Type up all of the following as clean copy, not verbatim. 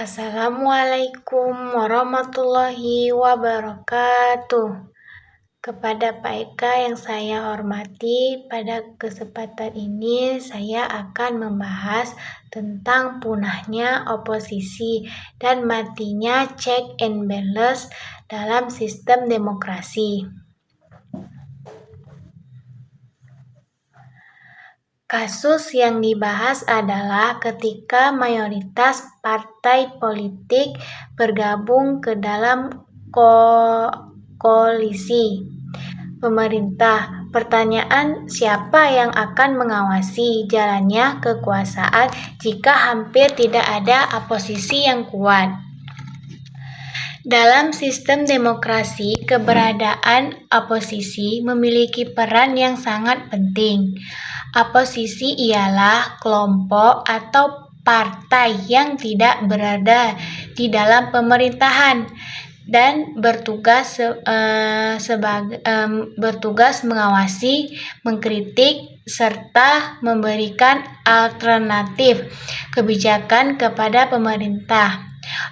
Assalamualaikum warahmatullahi wabarakatuh. Kepada Pak Eka yang saya hormati, pada kesempatan ini saya akan membahas tentang punahnya oposisi dan matinya check and balance dalam sistem demokrasi. Kasus yang dibahas adalah ketika mayoritas partai politik bergabung ke dalam koalisi pemerintah. Pertanyaan, siapa yang akan mengawasi jalannya kekuasaan jika hampir tidak ada oposisi yang kuat? Dalam sistem demokrasi, keberadaan oposisi memiliki peran yang sangat penting. Oposisi ialah kelompok atau partai yang tidak berada di dalam pemerintahan dan bertugas mengawasi, mengkritik, serta memberikan alternatif kebijakan kepada pemerintah.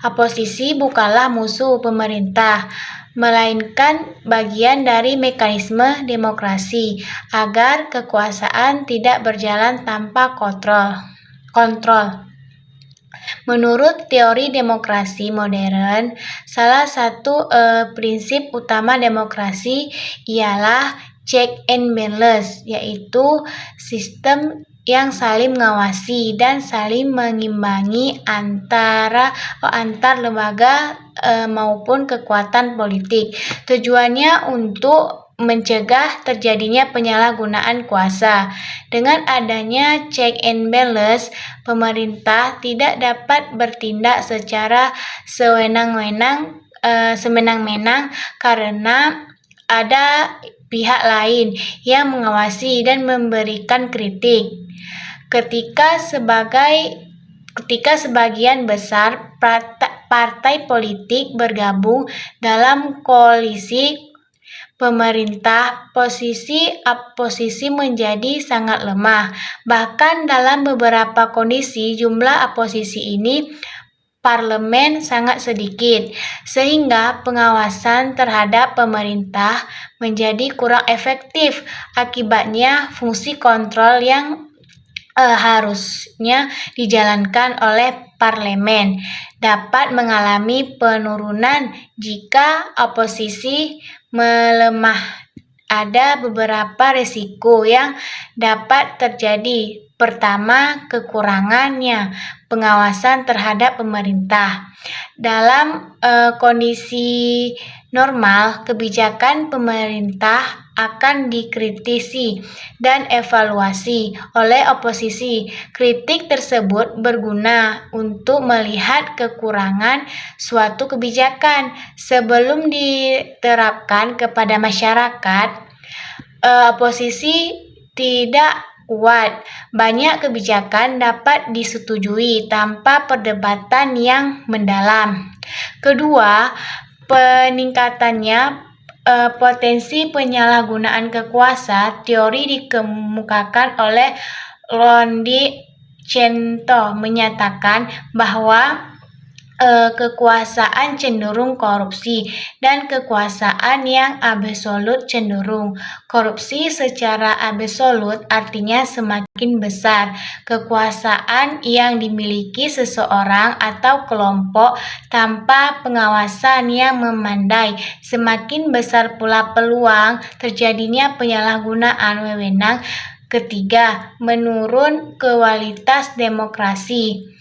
Oposisi bukanlah musuh pemerintah, melainkan bagian dari mekanisme demokrasi agar kekuasaan tidak berjalan tanpa kontrol. Menurut teori demokrasi modern, salah satu prinsip utama demokrasi ialah check and balance, yaitu sistem yang saling mengawasi dan saling mengimbangi antar lembaga maupun kekuatan politik. Tujuannya untuk mencegah terjadinya penyalahgunaan kuasa. Dengan adanya check and balance, pemerintah tidak dapat bertindak secara semenang-menang karena ada pihak lain yang mengawasi dan memberikan kritik. Ketika sebagian besar partai politik bergabung dalam koalisi pemerintah, posisi oposisi menjadi sangat lemah. Bahkan dalam beberapa kondisi, jumlah oposisi ini parlemen sangat sedikit, sehingga pengawasan terhadap pemerintah menjadi kurang efektif. Akibatnya, fungsi kontrol yang harusnya dijalankan oleh parlemen dapat mengalami penurunan jika oposisi melemah. Ada beberapa risiko yang dapat terjadi. Pertama, kekurangannya pengawasan terhadap pemerintah. Dalam kondisi normal, kebijakan pemerintah akan dikritisi dan evaluasi oleh oposisi. Kritik tersebut berguna untuk melihat kekurangan suatu kebijakan sebelum diterapkan kepada masyarakat. Oposisi tidak kuat. Banyak kebijakan dapat disetujui tanpa perdebatan yang mendalam. Kedua, peningkatannya potensi penyalahgunaan kekuasaan. Teori dikemukakan oleh Londicento menyatakan bahwa kekuasaan cenderung korupsi dan kekuasaan yang absolut cenderung korupsi. Secara absolut artinya semakin besar kekuasaan yang dimiliki seseorang atau kelompok tanpa pengawasan yang memadai, semakin besar pula peluang terjadinya penyalahgunaan wewenang. Ketiga, menurun kualitas demokrasi.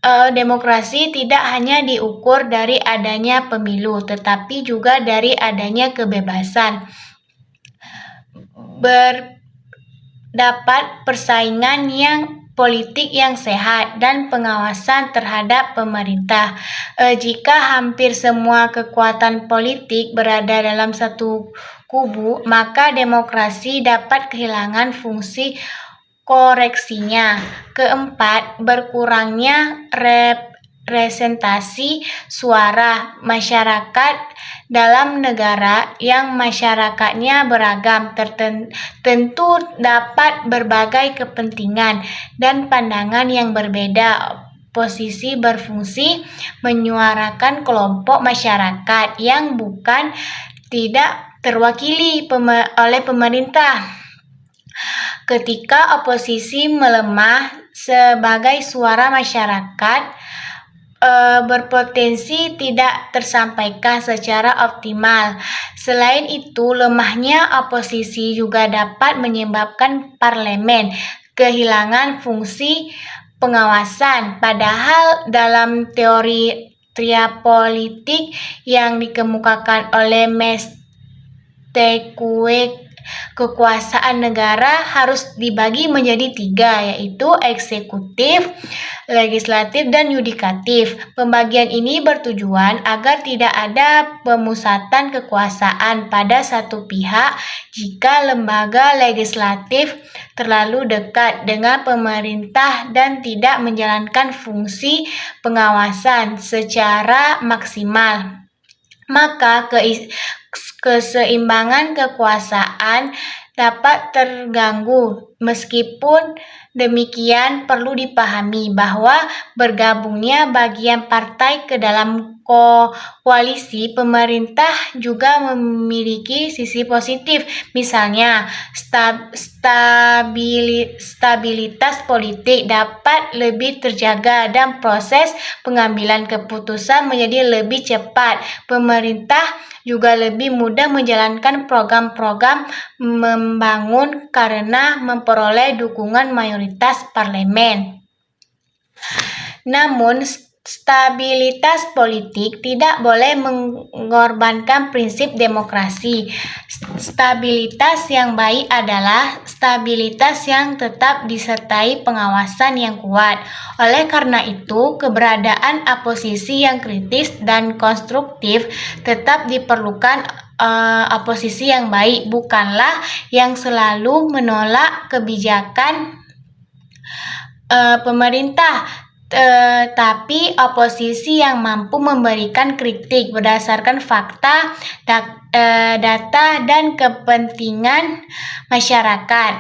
Demokrasi tidak hanya diukur dari adanya pemilu, tetapi juga dari adanya kebebasan berdapat, persaingan yang politik yang sehat, dan pengawasan terhadap pemerintah. Jika hampir semua kekuatan politik berada dalam satu kubu, maka demokrasi dapat kehilangan fungsi koreksinya. Keempat, berkurangnya representasi suara masyarakat dalam negara yang masyarakatnya beragam. Tentu dapat berbagai kepentingan dan pandangan yang berbeda. oposisi berfungsi menyuarakan kelompok masyarakat yang tidak terwakili oleh pemerintah. Ketika oposisi melemah sebagai suara masyarakat, berpotensi tidak tersampaikan secara optimal. Selain itu, lemahnya oposisi juga dapat menyebabkan parlemen kehilangan fungsi pengawasan. Padahal dalam teori politik yang dikemukakan oleh Montesquieu, kekuasaan negara harus dibagi menjadi 3, yaitu eksekutif, legislatif, dan yudikatif. Pembagian ini bertujuan agar tidak ada pemusatan kekuasaan pada satu pihak jika lembaga legislatif terlalu dekat dengan pemerintah dan tidak menjalankan fungsi pengawasan secara maksimal. Maka keseimbangan kekuasaan dapat terganggu. Meskipun demikian, perlu dipahami bahwa bergabungnya bagian partai ke dalam koalisi pemerintah juga memiliki sisi positif. Misalnya, stabilitas politik dapat lebih terjaga dan proses pengambilan keputusan menjadi lebih cepat. Pemerintah juga lebih mudah menjalankan program-program membangun karena memperoleh dukungan mayoritas parlemen. Namun, stabilitas politik tidak boleh mengorbankan prinsip demokrasi. Stabilitas yang baik adalah stabilitas yang tetap disertai pengawasan yang kuat. Oleh karena itu, keberadaan oposisi yang kritis dan konstruktif tetap diperlukan. Oposisi yang baik bukanlah yang selalu menolak kebijakan pemerintah, tetapi oposisi yang mampu memberikan kritik berdasarkan fakta, data, dan kepentingan masyarakat.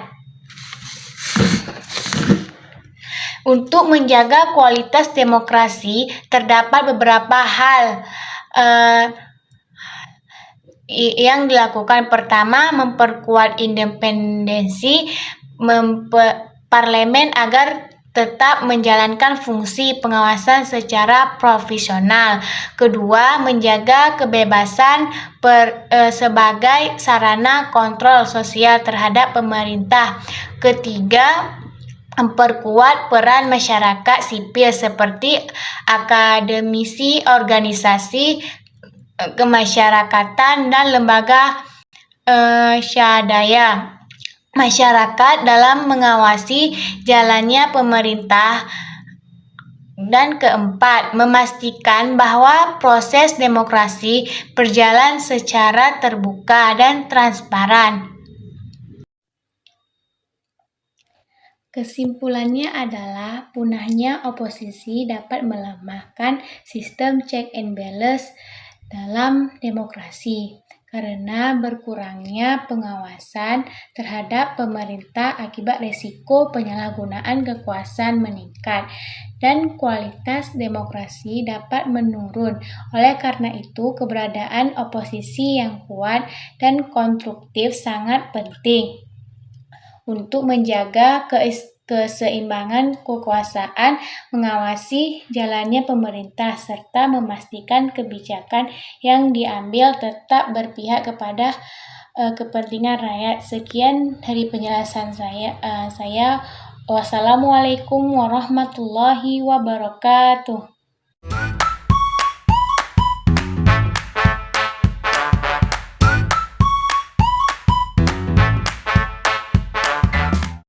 Untuk menjaga kualitas demokrasi, terdapat beberapa hal yang dilakukan. Pertama, memperkuat independensi parlemen agar tetap menjalankan fungsi pengawasan secara profesional. Kedua, menjaga kebebasan sebagai sarana kontrol sosial terhadap pemerintah. Ketiga, memperkuat peran masyarakat sipil seperti akademisi, organisasi kemasyarakatan, dan lembaga swadaya masyarakat dalam mengawasi jalannya pemerintah. Dan keempat, memastikan bahwa proses demokrasi berjalan secara terbuka dan transparan. Kesimpulannya adalah punahnya oposisi dapat melemahkan sistem check and balance dalam demokrasi karena berkurangnya pengawasan terhadap pemerintah akibat resiko penyalahgunaan kekuasaan meningkat dan kualitas demokrasi dapat menurun. Oleh karena itu, keberadaan oposisi yang kuat dan konstruktif sangat penting untuk menjaga keseimbangan kekuasaan, mengawasi jalannya pemerintah, serta memastikan kebijakan yang diambil tetap berpihak kepada kepentingan rakyat. Sekian dari penjelasan saya. Wassalamualaikum warahmatullahi wabarakatuh.